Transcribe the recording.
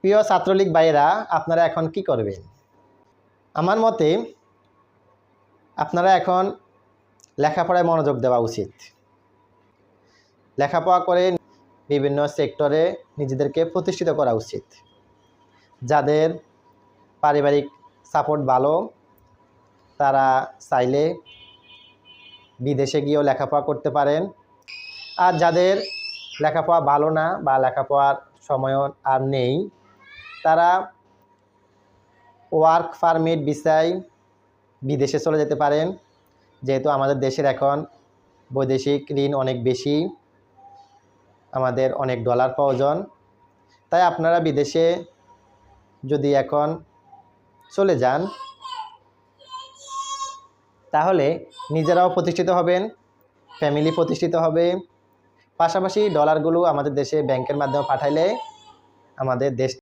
প্রিয় ছাত্রলীগ ভাইয়েরা, আপনারা এখন কি করবেন? আমার মতে আপনারা এখন লেখাপড়ায় মনোযোগ দেওয়া উচিত। লেখাপড়া করে বিভিন্ন সেক্টরে নিজেদেরকে প্রতিষ্ঠিত করা উচিত। যাদের পারিবারিক সাপোর্ট ভালো, তারা চাইলে বিদেশে গিয়েও লেখাপড়া করতে পারেন। আর যাদের লেখাপড়া ভালো না বা লেখাপড়ার সময় আর নেই, তারা ওয়ার্ক পারমিট ভিসায় বিদেশে চলে যেতে পারেন। যেহেতু আমাদের দেশের এখন বৈদেশিক ঋণ অনেক বেশি, আমাদের অনেক ডলার প্রয়োজন, তাই আপনারা বিদেশে যদি এখন চলে যান তাহলে নিজেরাও প্রতিষ্ঠিত হবেন, ফ্যামিলি প্রতিষ্ঠিত হবে, পাশাপাশি ডলারগুলো আমাদের দেশে ব্যাংকের মাধ্যমে পাঠাইলে আমাদের দেশ